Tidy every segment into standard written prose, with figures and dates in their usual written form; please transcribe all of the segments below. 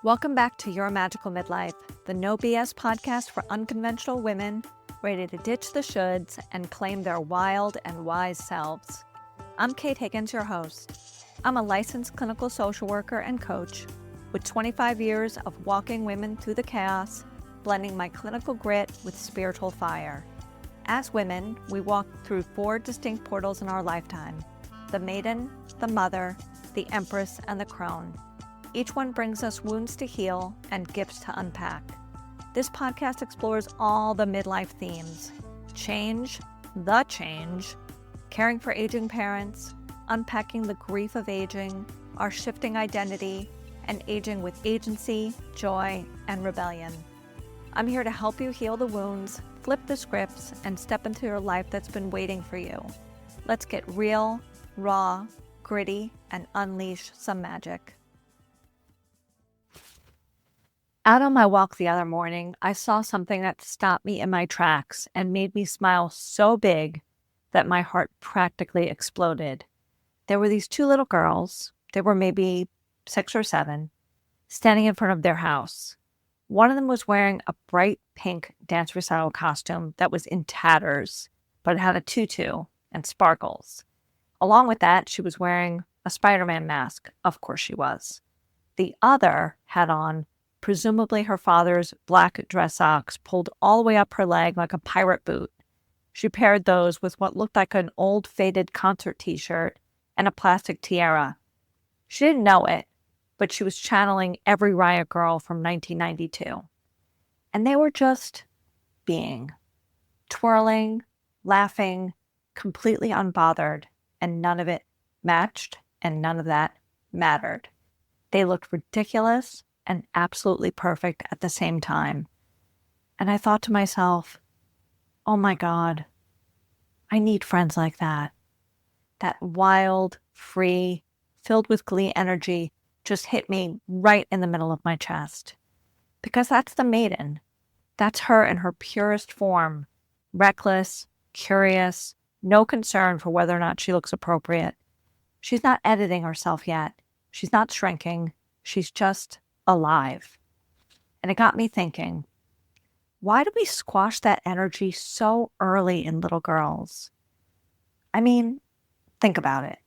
Welcome back to Your Magical Midlife, the no BS podcast for unconventional women ready to ditch the shoulds and claim their wild and wise selves. I'm Kate Higgins, your host. I'm a licensed clinical social worker and coach with 25 years of walking women through the chaos, blending my clinical grit with spiritual fire. As women, we walk through 4 distinct portals in our lifetime: the Maiden, the Mother, the Empress, and the Crone. Each one brings us wounds to heal and gifts to unpack. This podcast explores all the midlife themes: change, the change, caring for aging parents, unpacking the grief of aging, our shifting identity, and aging with agency, joy, and rebellion. I'm here to help you heal the wounds, flip the scripts, and step into your life that's been waiting for you. Let's get real, raw, gritty, and unleash some magic. Out on my walk the other morning, I saw something that stopped me in my tracks and made me smile so big that my heart practically exploded. There were these 2 little girls, they were maybe 6 or 7, standing in front of their house. One of them was wearing a bright pink dance recital costume that was in tatters, but it had a tutu and sparkles. Along with that, she was wearing a Spider-Man mask. Of course she was. The other had on presumably her father's black dress socks pulled all the way up her leg like a pirate boot. She paired those with what looked like an old faded concert t-shirt and a plastic tiara. She didn't know it, but she was channeling every Riot Girl from 1992. And they were just being, twirling, laughing, completely unbothered, and none of it matched and none of that mattered. They looked ridiculous and absolutely perfect at the same time. And I thought to myself, oh my God, I need friends like that. That wild, free, filled with glee energy just hit me right in the middle of my chest. Because that's the Maiden. That's her in her purest form. Reckless, curious, no concern for whether or not she looks appropriate. She's not editing herself yet. She's not shrinking. She's just alive. And it got me thinking, why do we squash that energy so early in little girls? I mean, think about it.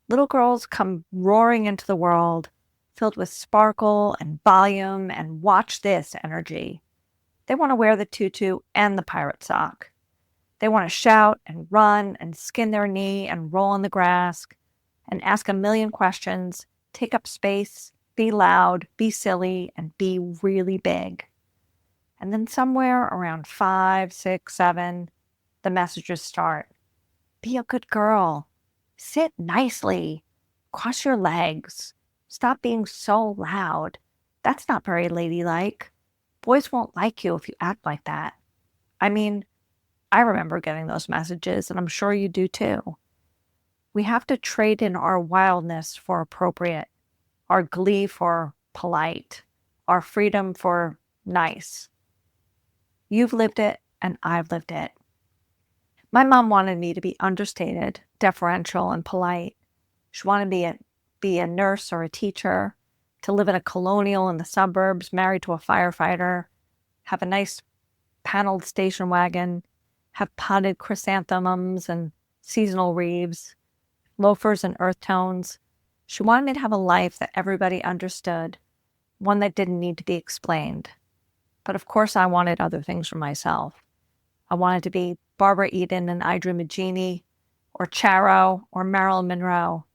Little girls come roaring into the world filled with sparkle and volume and watch this energy. They want to wear the tutu and the pirate sock. They want to shout and run and skin their knee and roll on the grass and ask a million questions, take up space, be loud, be silly, and be really big. And then somewhere around 5, 6, 7, the messages start. Be a good girl. Sit nicely. Cross your legs. Stop being so loud. That's not very ladylike. Boys won't like you if you act like that. I mean, I remember getting those messages, and I'm sure you do too. We have to trade in our wildness for appropriate, our glee for polite, our freedom for nice. You've lived it, and I've lived it. My mom wanted me to be understated, deferential, and polite. She wanted me to be a nurse or a teacher, to live in a colonial in the suburbs, married to a firefighter, have a nice paneled station wagon, have potted chrysanthemums and seasonal wreaths, loafers and earth tones. She wanted me to have a life that everybody understood, one that didn't need to be explained. But of course I wanted other things for myself. I wanted to be Barbara Eden and I Dream a Genie, or Charo, or Marilyn Monroe.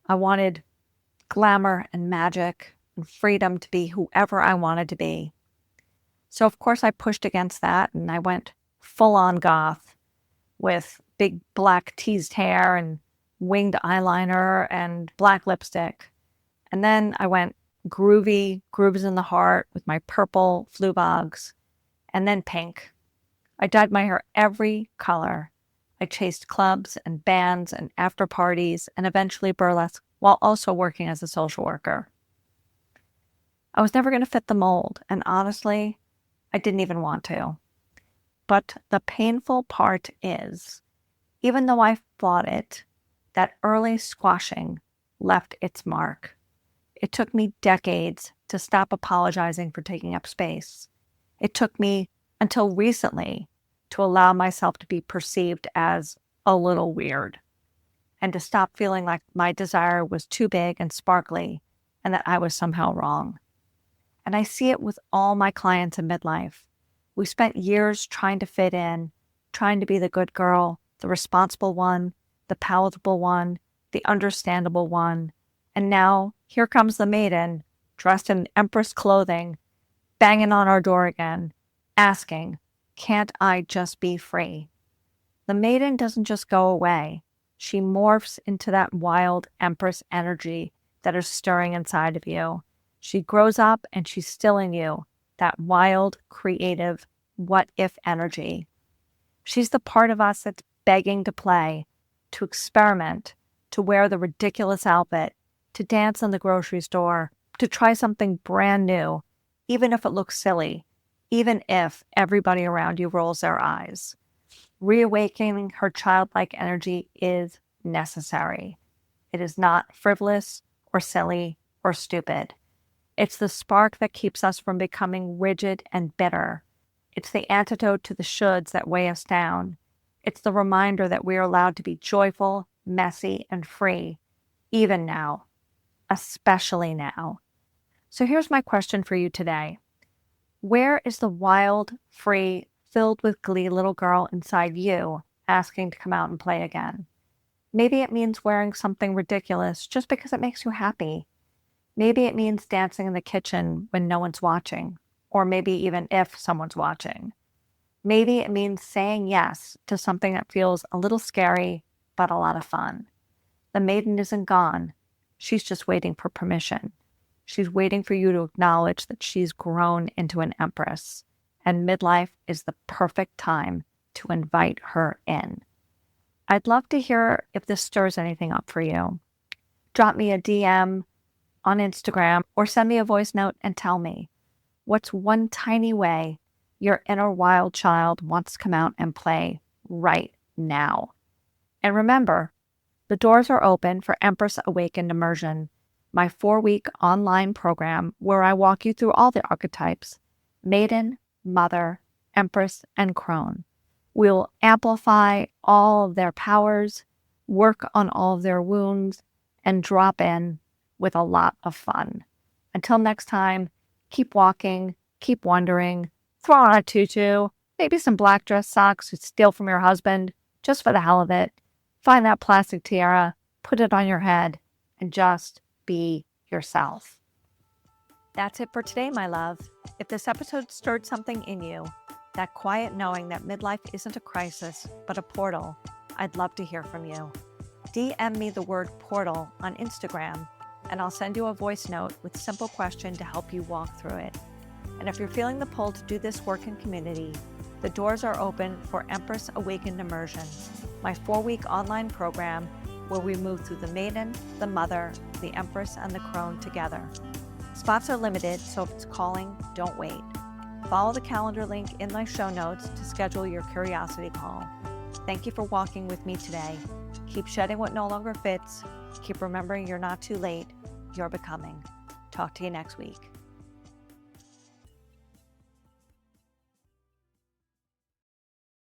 I wanted glamour and magic and freedom to be whoever I wanted to be. So of course I pushed against that and I went full-on goth with big black teased hair and winged eyeliner and black lipstick. And then I went groovy, grooves in the heart with my purple flubogs, and then pink. I dyed my hair every color. I chased clubs and bands and after parties and eventually burlesque while also working as a social worker. I was never going to fit the mold, and honestly, I didn't even want to. But the painful part is, even though I fought it, that early squashing left its mark. It took me decades to stop apologizing for taking up space. It took me until recently to allow myself to be perceived as a little weird and to stop feeling like my desire was too big and sparkly and that I was somehow wrong. And I see it with all my clients in midlife. We spent years trying to fit in, trying to be the good girl, the responsible one, the palatable one, the understandable one. And now here comes the maiden, dressed in empress clothing, banging on our door again, asking, can't I just be free? The maiden doesn't just go away. She morphs into that wild empress energy that is stirring inside of you. She grows up and she's still in you, that wild, creative, what-if energy. She's the part of us that's begging to play, to experiment, to wear the ridiculous outfit, to dance in the grocery store, to try something brand new, even if it looks silly, even if everybody around you rolls their eyes. Reawakening her childlike energy is necessary. It is not frivolous or silly or stupid. It's the spark that keeps us from becoming rigid and bitter. It's the antidote to the shoulds that weigh us down. It's the reminder that we are allowed to be joyful, messy, and free, even now, especially now. So here's my question for you today. Where is the wild, free, filled with glee little girl inside you asking to come out and play again? Maybe it means wearing something ridiculous just because it makes you happy. Maybe it means dancing in the kitchen when no one's watching, or maybe even if someone's watching. Maybe it means saying yes to something that feels a little scary, but a lot of fun. The maiden isn't gone. She's just waiting for permission. She's waiting for you to acknowledge that she's grown into an empress, and midlife is the perfect time to invite her in. I'd love to hear if this stirs anything up for you. Drop me a DM on Instagram or send me a voice note and tell me, what's one tiny way your inner wild child wants to come out and play right now? And remember, the doors are open for Empress Awakened Immersion, my 4-week online program where I walk you through all the archetypes: Maiden, Mother, Empress, and Crone. We'll amplify all of their powers, work on all of their wounds, and drop in with a lot of fun. Until next time, keep walking, keep wondering, throw on a tutu, maybe some black dress socks you steal from your husband, just for the hell of it. Find that plastic tiara, put it on your head, and just be yourself. That's it for today, my love. If this episode stirred something in you, that quiet knowing that midlife isn't a crisis, but a portal, I'd love to hear from you. DM me the word portal on Instagram, and I'll send you a voice note with a simple question to help you walk through it. And if you're feeling the pull to do this work in community, the doors are open for Empress Awakened Immersion, my 4-week online program where we move through the Maiden, the Mother, the Empress, and the Crone together. Spots are limited, so if it's calling, don't wait. Follow the calendar link in my show notes to schedule your curiosity call. Thank you for walking with me today. Keep shedding what no longer fits. Keep remembering you're not too late. You're becoming. Talk to you next week.